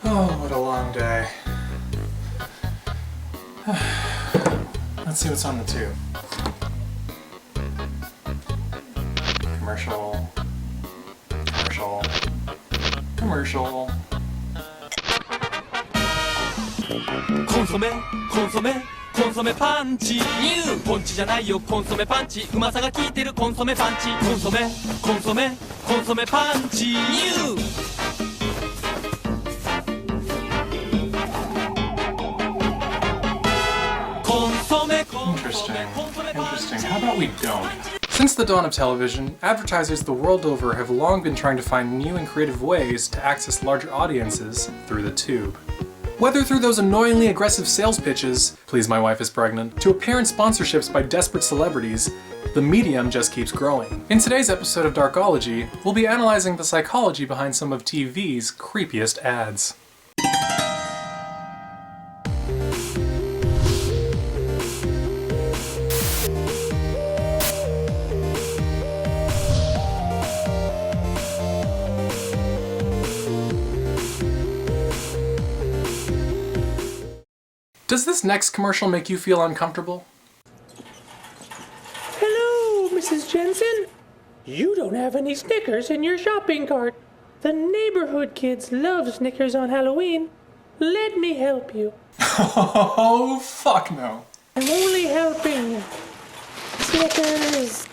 Oh, what a long day. Let's see what's on the tube. Commercial.コンソメパンチニューポンチじゃないよコンソメパンチうまさが効いてるコンソメパンチコンソメパンチニューInteresting. How about we don't? Since the dawn of television, advertisers the world over have long been trying to find new and creative ways to access larger audiences through the tube. Whether through those annoyingly aggressive sales pitches, please my wife is pregnant, to appearance sponsorships by desperate celebrities, the medium just keeps growing. In today's episode of Darkology, we'll be analyzing the psychology behind some of TV's creepiest ads. Does this next commercial make you feel uncomfortable? Hello, Mrs. Jensen. You don't have any Snickers in your shopping cart. The neighborhood kids love Snickers on Halloween. Let me help you. Oh, fuck no. I'm only helping you. Snickers.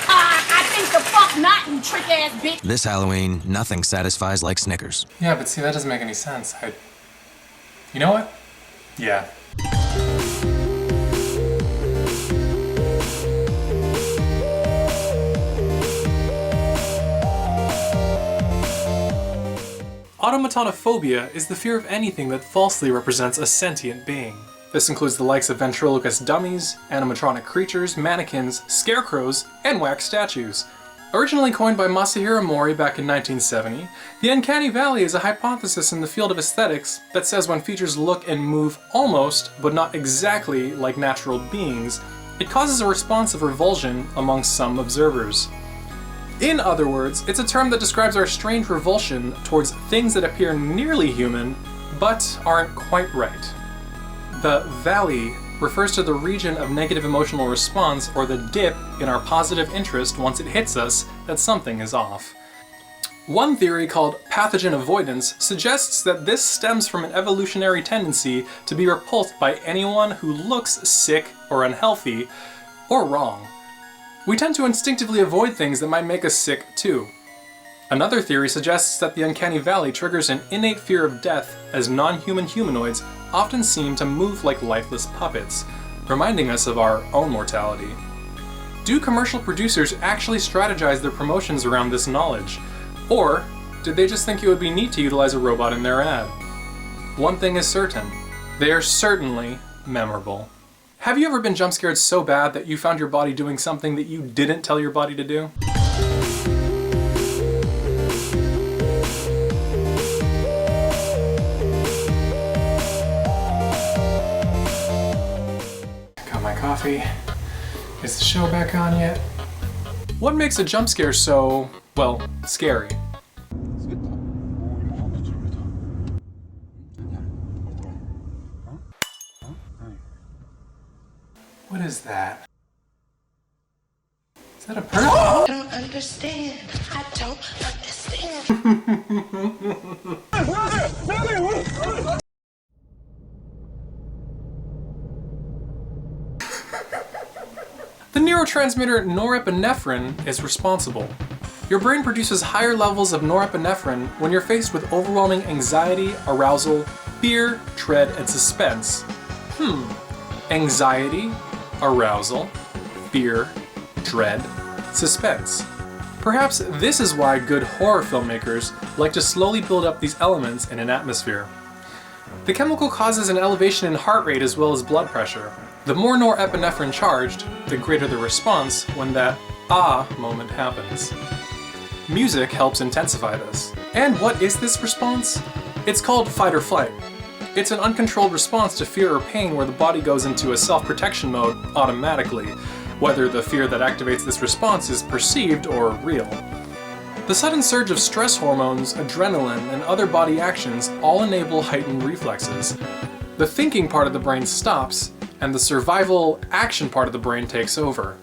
I think the fuck not, you trick-ass bitch. This Halloween, nothing satisfies like Snickers. Yeah, but see, that doesn't make any sense. You know what? Yeah. Automatonophobia is the fear of anything that falsely represents a sentient being. This includes the likes of ventriloquist dummies, animatronic creatures, mannequins, scarecrows, and wax statues. Originally coined by Masahiro Mori back in 1970, the Uncanny Valley is a hypothesis in the field of aesthetics that says when features look and move almost, but not exactly, like natural beings, it causes a response of revulsion among some observers. In other words, it's a term that describes our strange revulsion towards things that appear nearly human, but aren't quite right. The valley refers to the region of negative emotional response, or the dip in our positive interest once it hits us that something is off. One theory called Pathogen Avoidance suggests that this stems from an evolutionary tendency to be repulsed by anyone who looks sick or unhealthy, or wrong. We tend to instinctively avoid things that might make us sick too. Another theory suggests that the Uncanny Valley triggers an innate fear of death, as non-human humanoids often seem to move like lifeless puppets, reminding us of our own mortality. Do commercial producers actually strategize their promotions around this knowledge? Or did they just think it would be neat to utilize a robot in their ad? One thing is certain, they are certainly memorable. Have you ever been jump scared so bad that you found your body doing something that you didn't tell your body to do? Coffee. Is the show back on yet? What makes a jump scare so, well, scary? What is that? Is that a person? I don't understand. I don't understand. The neurotransmitter norepinephrine is responsible. Your brain produces higher levels of norepinephrine when you're faced with overwhelming anxiety, arousal, fear, dread, and suspense. Anxiety, arousal, fear, dread, suspense. Perhaps this is why good horror filmmakers like to slowly build up these elements in an atmosphere. The chemical causes an elevation in heart rate as well as blood pressure. The more norepinephrine charged, the greater the response when that ah moment happens. Music helps intensify this. And what is this response? It's called fight or flight. It's an uncontrolled response to fear or pain where the body goes into a self-protection mode automatically, whether the fear that activates this response is perceived or real. The sudden surge of stress hormones, adrenaline, and other body actions all enable heightened reflexes. The thinking part of the brain stops, and the survival action part of the brain takes over.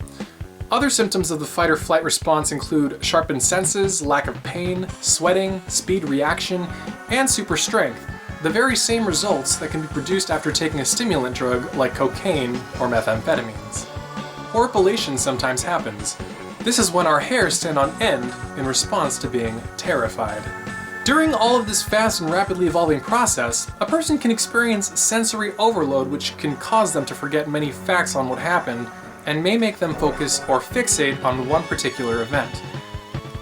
Other symptoms of the fight or flight response include sharpened senses, lack of pain, sweating, speed reaction, and super strength, the very same results that can be produced after taking a stimulant drug like cocaine or methamphetamines. Horripilation sometimes happens. This is when our hairs stand on end in response to being terrified. During all of this fast and rapidly evolving process, a person can experience sensory overload which can cause them to forget many facts on what happened and may make them focus or fixate on one particular event.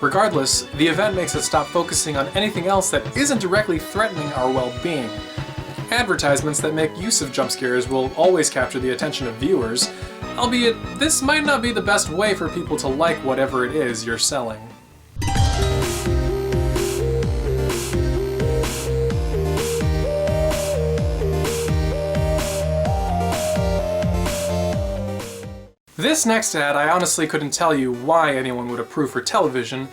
Regardless, the event makes us stop focusing on anything else that isn't directly threatening our well-being. Advertisements that make use of jump scares will always capture the attention of viewers, albeit this might not be the best way for people to like whatever it is you're selling. This next ad, I honestly couldn't tell you why anyone would approve for television,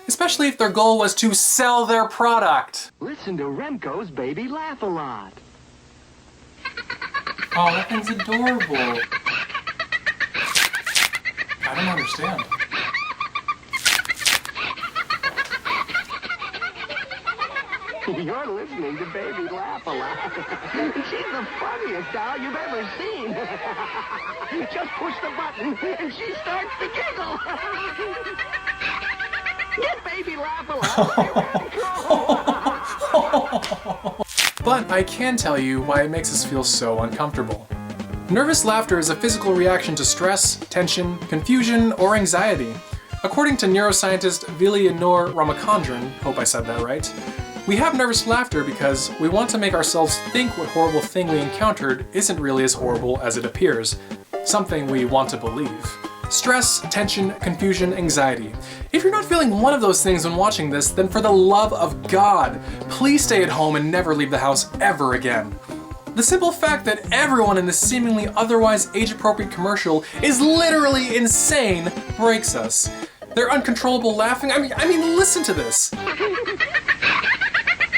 especially if their goal was to sell their product. Listen to Remco's Baby Laugh a Lot. Oh, that thing's adorable. I don't understand. You're listening to Baby Laugh a Lot. She's the funniest doll you've ever seen. Just push the button and she starts to giggle. Get Baby Laugh a Lot. But I can tell you why it makes us feel so uncomfortable. Nervous laughter is a physical reaction to stress, tension, confusion, or anxiety. According to neuroscientist Vilayanur Ramachandran, hope I said that right, we have nervous laughter because we want to make ourselves think what horrible thing we encountered isn't really as horrible as it appears, something we want to believe. Stress, tension, confusion, anxiety. If you're not feeling one of those things when watching this, then for the love of God, please stay at home and never leave the house ever again. The simple fact that everyone in this seemingly otherwise age-appropriate commercial is literally insane breaks us. Their uncontrollable laughing, I mean, listen to this.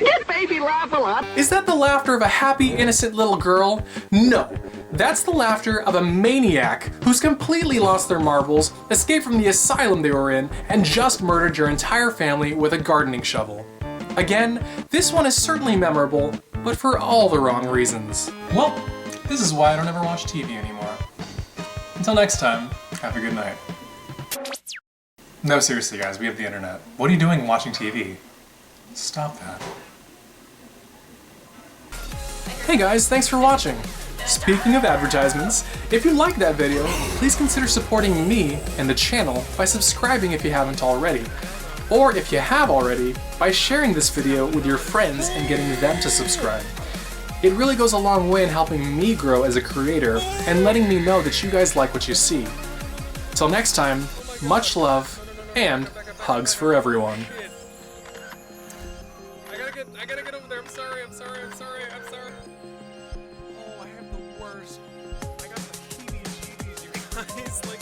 Get Baby Laugh a Lot. Is that the laughter of a happy, innocent little girl? No. That's the laughter of a maniac who's completely lost their marbles, escaped from the asylum they were in, and just murdered your entire family with a gardening shovel. Again, this one is certainly memorable, but for all the wrong reasons. Well, this is why I don't ever watch TV anymore. Until next time, have a good night. No, seriously guys, we have the internet. What are you doing watching TV? Stop that. Hey guys, thanks for watching. Speaking of advertisements, if you liked that video, please consider supporting me and the channel by subscribing if you haven't already. Or if you have already, by sharing this video with your friends and getting them to subscribe. It really goes a long way in helping me grow as a creator and letting me know that you guys like what you see. Till next time, much love and hugs for everyone. I gotta get over there. I'm sorry. Oh, I have the worst. I got the heebie-jeebies, you guys. Like.